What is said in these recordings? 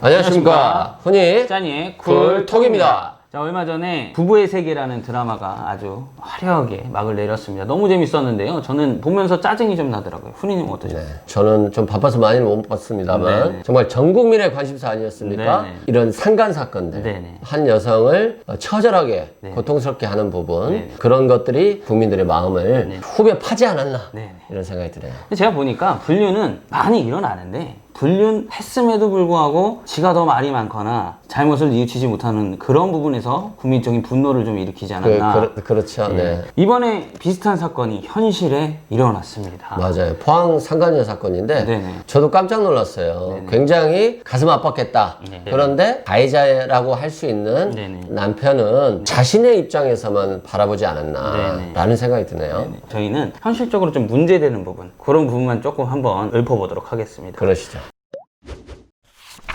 안녕하십니까. 흔히 짠이의 쿨톡입니다. 자, 얼마 전에 부부의 세계라는 드라마가 아주 화려하게 막을 내렸습니다. 너무 재밌었는데요. 저는 보면서 짜증이 좀 나더라고요. 훈이님 어떠셨어요? 네, 저는 좀 바빠서 많이는 못 봤습니다만 네네. 정말 전 국민의 관심사 아니었습니까? 네네. 이런 상간 사건들, 네네. 한 여성을 처절하게 네. 고통스럽게 하는 부분, 네네. 그런 것들이 국민들의 마음을 네. 후벼 파지 않았나 네네. 이런 생각이 드네요. 근데 제가 보니까 불륜은 많이 일어나는데 불륜했음에도 불구하고 지가 더 말이 많거나 잘못을 뉘우치지 못하는 그런 부분에서 국민적인 분노를 좀 일으키지 않았나. 그렇죠. 예. 네. 이번에 비슷한 사건이 현실에 일어났습니다. 맞아요. 포항 상간녀 사건인데 네네. 저도 깜짝 놀랐어요. 네네. 굉장히 가슴 아팠겠다. 네. 그런데 가해자라고 할 수 있는 네네. 남편은 자신의 입장에서만 바라보지 않았나 네네. 라는 생각이 드네요. 네네. 저희는 현실적으로 좀 문제되는 부분, 그런 부분만 조금 한번 읊어보도록 하겠습니다. 그러시죠.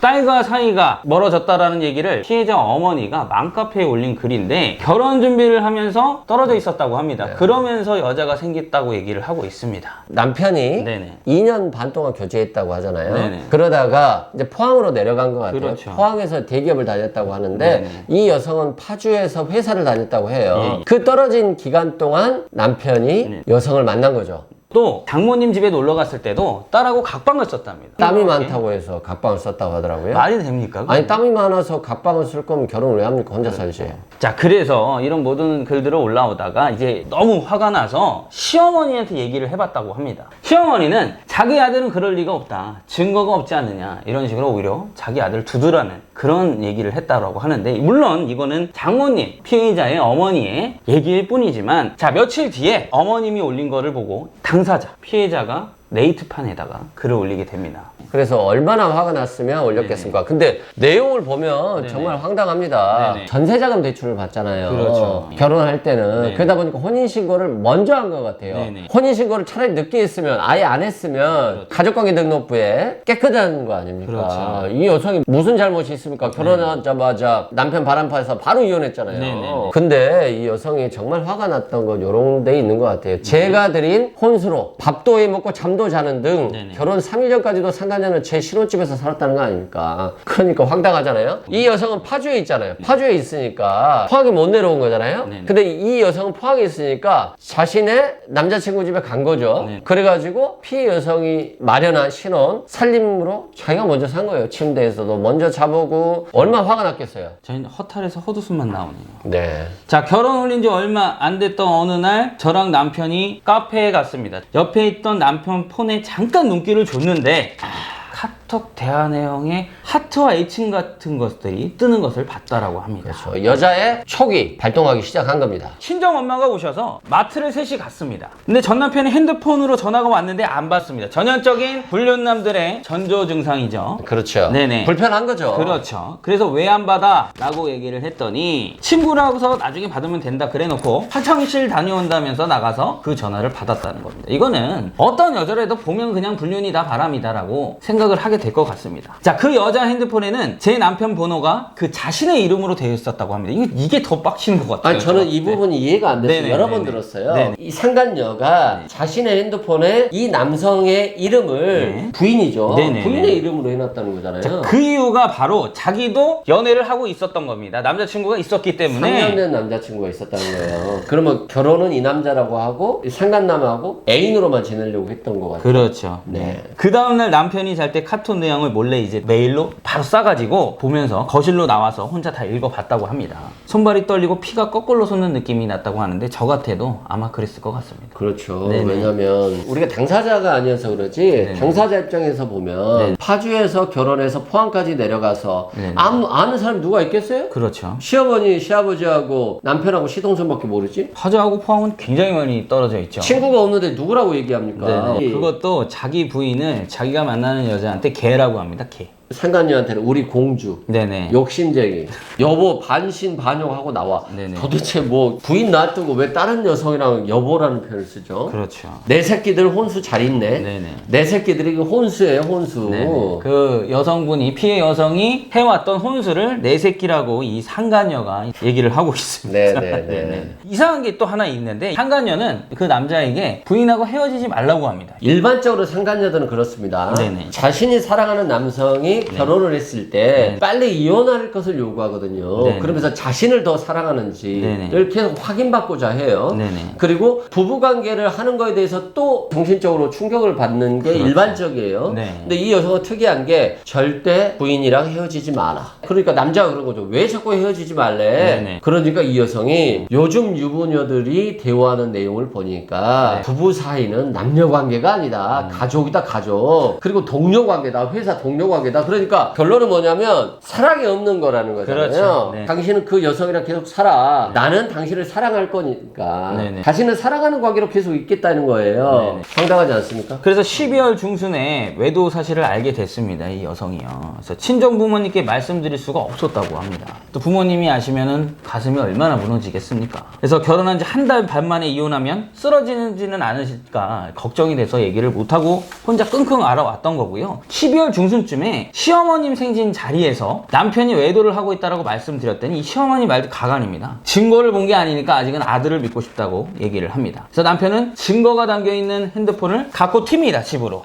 딸과 사이가 멀어졌다라는 얘기를 피해자 어머니가 맘카페에 올린 글인데 결혼 준비를 하면서 떨어져 있었다고 합니다. 네. 그러면서 여자가 생겼다고 얘기를 하고 있습니다. 남편이 네네. 2년 반 동안 교제했다고 하잖아요. 네네. 그러다가 이제 포항으로 내려간 것 같아요. 그렇죠. 포항에서 대기업을 다녔다고 하는데 네네. 이 여성은 파주에서 회사를 다녔다고 해요. 예, 예. 그 떨어진 기간 동안 남편이 네. 여성을 만난 거죠. 또 장모님 집에 놀러 갔을 때도 딸하고 각방을 썼답니다. 땀이 많다고 해서 각방을 썼다고 하더라고요. 말이 됩니까? 그게? 아니 땀이 많아서 각방을 쓸 거면 결혼을 왜 합니까? 혼자 살지. 자, 그래서 이런 모든 글들을 올라오다가 이제 너무 화가 나서 시어머니한테 얘기를 해봤다고 합니다. 시어머니는 자기 아들은 그럴 리가 없다. 증거가 없지 않느냐. 이런 식으로 오히려 자기 아들을 두드라는 그런 얘기를 했다고 하는데, 물론 이거는 장모님, 피해자의 어머니의 얘기일 뿐이지만, 자, 며칠 뒤에 어머님이 올린 거를 보고 당사자, 피해자가 네이트판에다가 글을 올리게 됩니다. 그래서 얼마나 화가 났으면 올렸겠습니까? 근데 내용을 보면 네네. 정말 황당합니다. 네네. 전세자금 대출을 받잖아요. 그렇죠. 결혼할 때는. 네네. 그러다 보니까 혼인신고를 먼저 한 것 같아요. 네네. 혼인신고를 차라리 늦게 했으면, 아예 안 했으면 그렇죠. 가족관계 등록부에 깨끗한 거 아닙니까? 그렇죠. 이 여성이 무슨 잘못이 있습니까? 결혼하자마자 남편 바람파서 바로 이혼했잖아요. 네네. 근데 이 여성이 정말 화가 났던 건 요런 데 있는 것 같아요. 제가 드린 혼수로 밥도 해 먹고 잠도 자는 등 네네. 결혼 3일 전까지도 상간녀는 제 신혼집에서 살았다는 거 아닙니까? 그러니까 황당하잖아요. 이 여성은 파주에 있잖아요. 파주에 있으니까 포항에 못 내려온 거잖아요. 네네. 근데 이 여성은 포항에 있으니까 자신의 남자친구 집에 간 거죠. 네. 그래가지고 피해 여성이 마련한 신혼 살림으로 자기가 먼저 산 거예요. 침대에서도 먼저 자보고 얼마나 화가 났겠어요. 저희는 허탈해서 헛웃음만 나오네요. 네. 자, 결혼 올린 지 얼마 안 됐던 어느 날 저랑 남편이 카페에 갔습니다. 옆에 있던 남편 폰에 잠깐 눈길을 줬는데 카톡 대화 내용에 하트와 애칭 같은 것들이 뜨는 것을 봤다라고 합니다. 그렇죠. 여자의 촉이 발동하기 시작한 겁니다. 친정 엄마가 오셔서 마트를 셋이 갔습니다. 근데 전 남편이 핸드폰으로 전화가 왔는데 안 받습니다. 전형적인 불륜남들의 전조 증상이죠. 그렇죠. 네네. 불편한 거죠. 그렇죠. 그래서 왜 안 받아? 라고 얘기를 했더니 친구라고서 나중에 받으면 된다 그래 놓고 화장실 다녀온다면서 나가서 그 전화를 받았다는 겁니다. 이거는 어떤 여자라도 보면 그냥 불륜이다 바람이다 라고 생각을 하게 될 것 같습니다. 자, 그 여자 핸드폰에는 제 남편 번호가 그 자신의 이름으로 되어 있었다고 합니다. 이게 더 빡치는 것 같아요. 아니 저는 이 부분이 이해가 안 됐어요. 네네, 여러 번 네네. 들었어요. 네네. 이 상간녀가 자신의 핸드폰에 이 남성의 이름을 네. 부인이죠. 네네. 부인의 이름으로 해놨다는 거잖아요. 그 이유가 바로 자기도 연애를 하고 있었던 겁니다. 남자친구가 있었기 때문에. 3년 된 남자친구가 있었다는 거예요. 그러면 결혼은 이 남자라고 하고 이 상간남하고 애인으로만 지내려고 했던 것 같아요. 그렇죠. 네. 그 다음날 남편이 잘 때 카톡 내용을 몰래 이제 메일로 바로 싸가지고 보면서 거실로 나와서 혼자 다 읽어봤다고 합니다. 손발이 떨리고 피가 거꾸로 솟는 느낌이 났다고 하는데 저 같아도 아마 그랬을 것 같습니다. 그렇죠. 네네. 왜냐면 우리가 당사자가 아니어서 그러지 네네. 당사자 입장에서 보면 네네. 파주에서 결혼해서 포항까지 내려가서 네네. 아는 사람이 누가 있겠어요? 그렇죠. 시어머니, 시아버지하고 남편하고 시동생밖에 모르지? 파주하고 포항은 굉장히 많이 떨어져 있죠. 친구가 없는데 누구라고 얘기합니까? 네네. 그것도 자기 부인을 자기가 만나는 여자한테 개라고 합니다. 개. 상간녀한테는 우리 공주, 네네. 욕심쟁이, 여보 반신반용하고 나와. 네네. 도대체 뭐 부인 놔두고 왜 다른 여성이랑 여보라는 표현을 쓰죠? 그렇죠. 내 새끼들 혼수 잘 있네. 네네. 내 새끼들이 그 혼수예요, 혼수. 네네. 그 여성분이 피해 여성이 해왔던 혼수를 내 새끼라고 이 상간녀가 얘기를 하고 있습니다. 네네네. 이상한 게 또 하나 있는데 상간녀는 그 남자에게 부인하고 헤어지지 말라고 합니다. 일반적으로 상간녀들은 그렇습니다. 네네. 자신이 사랑하는 남성이 결혼을 했을 때 빨리 이혼할 것을 요구하거든요. 네네. 그러면서 자신을 더 사랑하는지를 네네. 계속 확인받고자 해요. 네네. 그리고 부부관계를 하는 거에 대해서 또 정신적으로 충격을 받는 게 그렇죠. 일반적이에요. 네. 근데 이 여성은 특이한 게 절대 부인이랑 헤어지지 마라. 그러니까 남자가 그런 거죠. 왜 자꾸 헤어지지 말래? 네네. 그러니까 이 여성이 요즘 유부녀들이 대화하는 내용을 보니까 네. 부부 사이는 남녀 관계가 아니다. 가족이다, 가족. 그리고 동료 관계다. 회사 동료 관계다. 그러니까 결론은 뭐냐면 사랑이 없는 거라는 거잖아요. 그렇죠. 네. 당신은 그 여성이랑 계속 살아. 나는 당신을 사랑할 거니까. 네네. 자신은 사랑하는 관계로 계속 있겠다는 거예요. 네네. 황당하지 않습니까? 그래서 12월 중순에 외도 사실을 알게 됐습니다. 이 여성이요. 그래서 친정 부모님께 말씀드릴 수가 없었다고 합니다. 또 부모님이 아시면은 가슴이 얼마나 무너지겠습니까? 그래서 결혼한 지 한 달 반 만에 이혼하면 쓰러지지는 않으실까 걱정이 돼서 얘기를 못하고 혼자 끙끙 앓아왔던 거고요. 12월 중순쯤에 시어머님 생신 자리에서 남편이 외도를 하고 있다고 말씀드렸더니 이 시어머니 말도 가관입니다. 증거를 본 게 아니니까 아직은 아들을 믿고 싶다고 얘기를 합니다. 그래서 남편은 증거가 담겨있는 핸드폰을 갖고 튑니다, 집으로.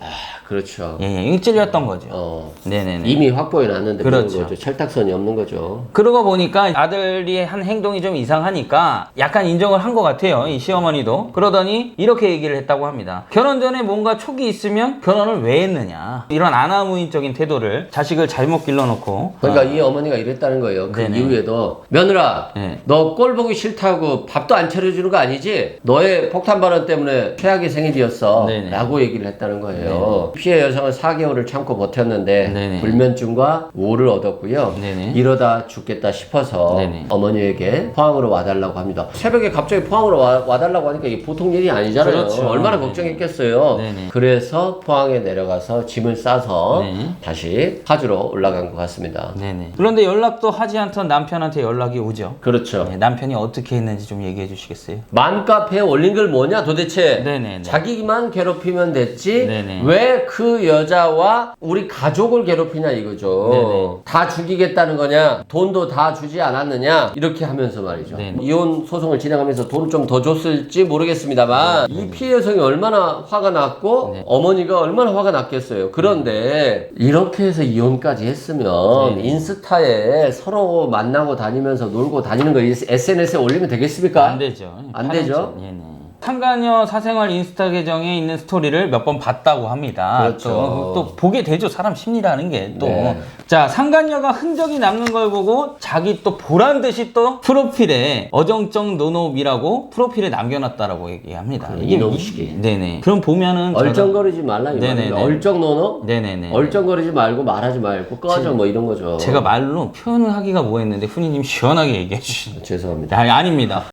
그렇죠. 예, 일찔렸던 거죠. 네네네. 이미 확보해 놨는데 그렇죠. 거죠. 철딱선이 없는 거죠. 그러고 보니까 아들이 한 행동이 좀 이상하니까 약간 인정을 한 것 같아요. 이 시어머니도. 그러더니 이렇게 얘기를 했다고 합니다. 결혼 전에 뭔가 촉이 있으면 결혼을 왜 했느냐. 이런 아나무인적인 태도를 자식을 잘못 길러놓고. 그러니까 이 어머니가 이랬다는 거예요. 그 네네. 이후에도 며느라 네. 너 꼴 보기 싫다고 밥도 안 차려주는 거 아니지? 너의 폭탄 발언 때문에 최악의 생일이었어 네네. 라고 얘기를 했다는 거예요. 피해 여성은 4개월을 참고 버텼는데 네네. 불면증과 우울을 얻었고요. 네네. 이러다 죽겠다 싶어서 네네. 어머니에게 포항으로 와달라고 합니다. 새벽에 갑자기 포항으로 와달라고 하니까 이게 보통 일이 아니잖아요. 그렇죠. 얼마나 네네. 걱정했겠어요. 네네. 그래서 포항에 내려가서 짐을 싸서 네. 다시 파주로 올라간 것 같습니다. 네네. 그런데 연락도 하지 않던 남편한테 연락이 오죠. 그렇죠. 네, 남편이 어떻게 했는지 좀 얘기해 주시겠어요? 맘카페에 올린 글 뭐냐 도대체? 네네네. 자기만 괴롭히면 됐지 네네. 왜 그 여자와 우리 가족을 괴롭히냐 이거죠. 네네. 다 죽이겠다는 거냐, 돈도 다 주지 않았느냐 이렇게 하면서 말이죠. 네네. 이혼 소송을 진행하면서 돈을 좀 더 줬을지 모르겠습니다만 이 피해 여성이 얼마나 화가 났고 네. 어머니가 얼마나 화가 났겠어요. 그런데 이렇게 해서 이혼까지 했으면 네네. 인스타에 서로 만나고 다니면서 놀고 다니는 거 SNS에 올리면 되겠습니까? 안 되죠. 안 되죠? 네네. 상가녀 사생활 인스타 계정에 있는 스토리를 몇 번 봤다고 합니다. 그렇죠. 또 보게 되죠. 사람 심리라는 게 또. 네. 자, 상가녀가 흔적이 남는 걸 보고 자기 또 보란 듯이 또 프로필에 어정쩡 노노미라고 프로필에 남겨놨다라고 얘기합니다. 이놈식이. 네네. 그럼 보면은 얼쩡거리지 말라 이 네네네. 말이에요. 얼쩡노노? 네네네. 얼쩡거리지 말고 말하지 말고 꺼져 뭐 이런 거죠. 제가 말로 표현을 하기가 뭐했는데 훈이님 시원하게 얘기해 주시네. 죄송합니다. 아닙니다.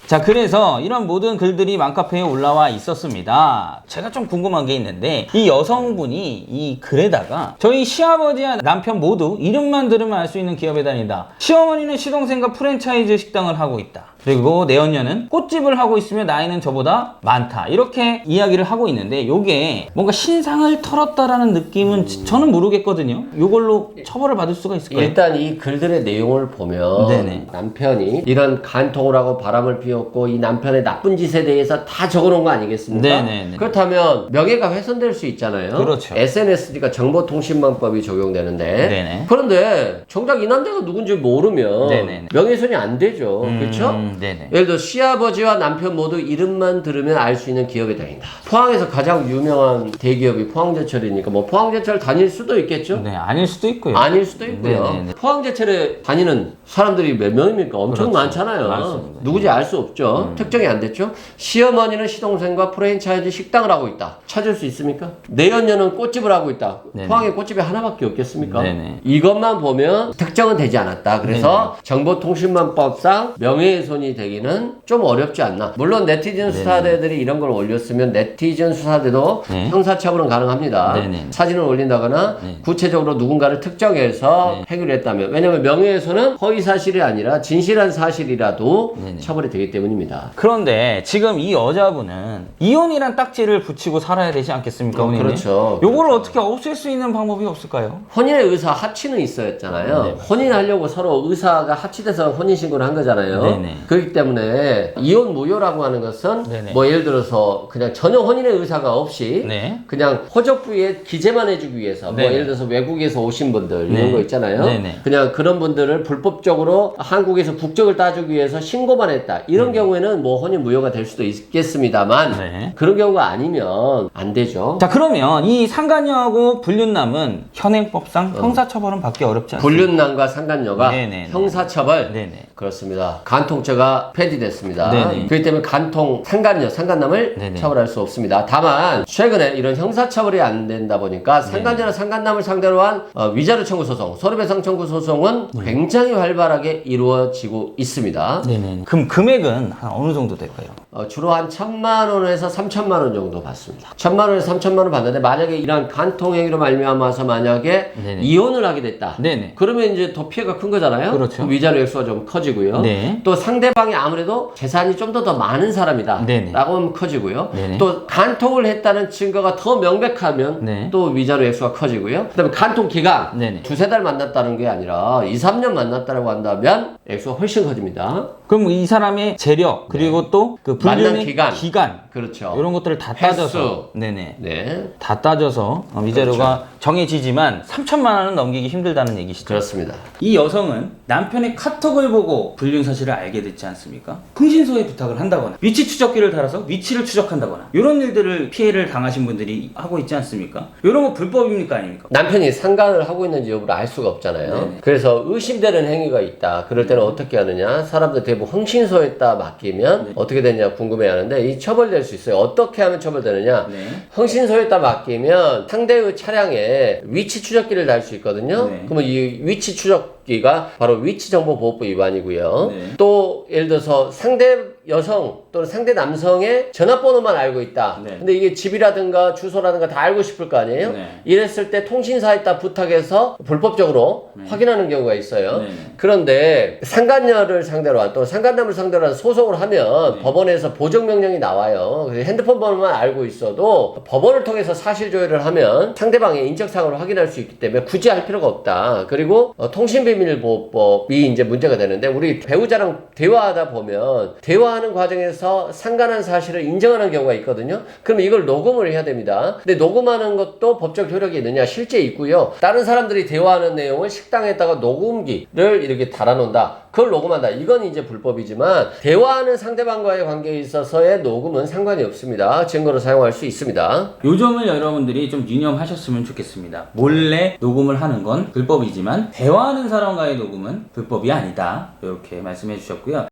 자, 그래서 이런 모든 글들이 맘카페에 올라와 있었습니다. 제가 좀 궁금한 게 있는데 이 여성분이 이 글에다가 저희 시아버지와 남편 모두 이름만 들으면 알 수 있는 기업에 다닌다. 시어머니는 시동생과 프랜차이즈 식당을 하고 있다. 그리고 내연녀는 꽃집을 하고 있으며 나이는 저보다 많다. 이렇게 이야기를 하고 있는데 요게 뭔가 신상을 털었다라는 느낌은 저는 모르겠거든요. 요걸로 처벌을 받을 수가 있을까요? 일단 이 글들의 내용을 보면 네네. 남편이 이런 간통을 하고 바람을 피웠고 이 남편의 나쁜 짓에 대해서 다 적어놓은 거 아니겠습니까? 네네네. 그렇다면 명예가 훼손될 수 있잖아요. 그렇죠. SNS니까 정보통신망법이 적용되는데 네네. 그런데 정작 이 남자가 누군지 모르면 네네네. 명예훼손이 안 되죠. 그렇죠? 네네. 예를 들어 시아버지와 남편 모두 이름만 들으면 알 수 있는 기업에 다닌다. 포항에서 가장 유명한 대기업이 포항제철이니까 뭐 포항제철 다닐 수도 있겠죠? 네, 아닐 수도 있고요. 아닐 수도 있고요. 네네네. 포항제철에 다니는 사람들이 몇 명입니까? 엄청 그렇죠. 많잖아요. 많습니다. 누구지 알 수 없죠. 특정이 안 됐죠. 시어머니는 시동생과 프랜차이즈 식당을 하고 있다. 찾을 수 있습니까? 내연녀는 꽃집을 하고 있다. 네네. 포항에 꽃집이 하나밖에 없겠습니까? 네네. 이것만 보면 특정은 되지 않았다. 그래서 정보통신망법상 명예훼손이 되기는 좀 어렵지 않나. 물론 네티즌 수사대들이 이런 걸 올렸으면 네티즌 수사대도 네. 형사처벌은 가능합니다. 네네. 사진을 올린다거나 네. 구체적으로 누군가를 특정해서 해결을 했다면, 왜냐면 명예훼손은 허위사실이 아니라 진실한 사실이라도 네네. 처벌이 되기 때문입니다. 그런데 지금 이 여자분은 이혼이란 딱지를 붙이고 살아야 되지 않겠습니까? 혼인에? 그렇죠. 요거를 어떻게 없앨 수 있는 방법이 없을까요? 혼인의 의사 합치는 있었잖아요. 네. 혼인하려고 서로 의사가 합치돼서 혼인신고를 한 거잖아요. 네네. 그렇기 때문에 이혼 무효라고 하는 것은 네네. 뭐 예를 들어서 그냥 전혀 혼인의 의사가 없이 네. 그냥 호적부에 기재만 해주기 위해서 뭐 네네. 예를 들어서 외국에서 오신 분들 네. 이런 거 있잖아요. 네네. 그냥 그런 분들을 불법적으로 한국에서 국적을 따주기 위해서 신고만 했다. 이런 경우에는 뭐 혼인 무효가 될 수도 있겠습니다만 네. 그런 경우가 아니면 안 되죠. 자, 그러면 이 상간녀하고 불륜남은 현행법상 형사처벌은 받기 어렵지 않습니까? 불륜남과 상간녀가 네네네. 형사처벌 네네. 그렇습니다. 간통죄가 폐지됐습니다. 네네. 그렇기 때문에 간통, 상간녀, 상간남을 네네. 처벌할 수 없습니다. 다만 최근에 이런 형사처벌이 안 된다 보니까 상간녀나 상간남을 상대로 한 위자료 청구 소송, 손해배상 청구 소송은 굉장히 활발하게 이루어지고 있습니다. 네네. 그럼 금액은 한 어느 정도 될까요? 주로 한 1,000만 원에서 3,000만 원 정도 받습니다. 1,000만 원에서 3,000만 원 받는데 만약에 이런 간통 행위로 말미암아서 만약에 네네. 이혼을 하게 됐다. 네네. 그러면 이제 더 피해가 큰 거잖아요. 그렇죠. 위자료 액수가 좀 커지고요. 네. 또 상대방이 아무래도 재산이 좀 더 많은 사람이다. 네네. 라고 하면 커지고요. 네네. 또 간통을 했다는 증거가 더 명백하면 네. 또 위자료 액수가 커지고요. 그다음에 간통 기간 네네. 두세 달 만났다는 게 아니라 2, 3년 만났다고 한다면 액수가 훨씬 커집니다. 그럼 이 사람의 재력 그리고 또 그 만난 불륜의 기간. 그렇죠. 이런 것들을 다 횟수. 따져서 네네. 네. 다 따져서 위자료가 정해지지만 3천만 원은 넘기기 힘들다는 얘기시죠. 그렇습니다. 이 여성은 남편의 카톡을 보고 불륜 사실을 알게 됐지 않습니까? 흥신소에 부탁을 한다거나 위치 추적기를 달아서 위치를 추적한다거나 이런 일들을 피해를 당하신 분들이 하고 있지 않습니까? 이런 거 불법입니까 아닙니까? 남편이 상간을 하고 있는지 여부를 알 수가 없잖아요. 네네. 그래서 의심되는 행위가 있다. 그럴 때는 어떻게 하느냐? 사람들 대부분 흥신소에다 맡기면 네. 어떻게 되냐 궁금해하는데 이 처벌될 수 있어요. 어떻게 하면 처벌되느냐? 네. 흥신소에다 맡기면 상대의 차량에 위치 추적기를 달 수 있거든요. 네. 그러면 이 위치 추적기가 바로 위치정보보호법 위반이고요. 네. 또 예를 들어서 상대 여성 또는 상대 남성의 전화번호만 알고 있다. 네. 근데 이게 집이라든가 주소라든가 다 알고 싶을 거 아니에요? 네. 이랬을 때 통신사에다 부탁해서 불법적으로 확인하는 경우가 있어요. 네. 그런데 상간녀를 상대로 한 또 상간남을 상대로 한 소송을 하면 법원에서 보정명령이 나와요. 그래서 핸드폰 번호만 알고 있어도 법원을 통해서 사실조회를 하면 상대방의 인적사항을 확인할 수 있기 때문에 굳이 할 필요가 없다. 그리고 통신비밀보호법이 이제 문제가 되는데 우리 배우자랑 대화하다 보면 대화하는 과정에서 상간한 사실을 인정하는 경우가 있거든요. 그럼 이걸 녹음을 해야 됩니다. 근데 녹음하는 것도 법적 효력이 있느냐? 실제 있고요. 다른 사람들이 대화하는 내용을 식당에다가 녹음기를 이렇게 달아놓는다. 그걸 녹음한다. 이건 이제 불법이지만 대화하는 상대방과의 관계에 있어서의 녹음은 상관이 없습니다. 증거로 사용할 수 있습니다. 요 점을 여러분들이 좀 유념하셨으면 좋겠습니다. 몰래 녹음을 하는 건 불법이지만 대화하는 사람과의 녹음은 불법이 아니다. 이렇게 말씀해 주셨고요.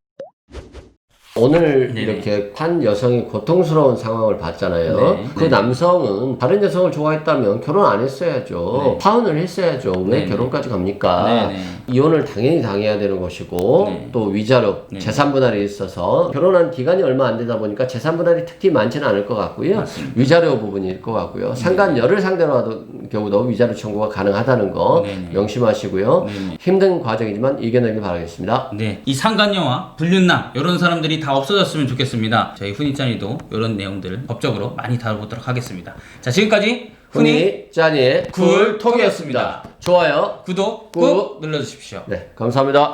오늘 네네. 이렇게 한 여성이 고통스러운 상황을 봤잖아요. 네. 그 네. 남성은 다른 여성을 좋아했다면 결혼 안 했어야죠. 네. 파혼을 했어야죠. 왜 네네. 결혼까지 갑니까? 네네. 이혼을 당연히 당해야 되는 것이고 네. 또 위자료, 네. 재산 분할이 있어서 결혼한 기간이 얼마 안 되다 보니까 재산 분할이 특히 많지는 않을 것 같고요. 맞습니다. 위자료 부분일 것 같고요. 상간녀를 상대로 하던 경우도 위자료 청구가 가능하다는 거 네네. 명심하시고요. 네네. 힘든 과정이지만 이겨내길 바라겠습니다. 네, 이 상간녀와 불륜남 이런 사람들이 다 없어졌으면 좋겠습니다. 저희 훈이짠이도 이런 내용들을 법적으로 많이 다뤄보도록 하겠습니다. 자, 지금까지 훈이 짠이의 굴톡이었습니다. 굴톡이었습니다. 좋아요. 구독 꾹 꾹 눌러주십시오. 네, 감사합니다.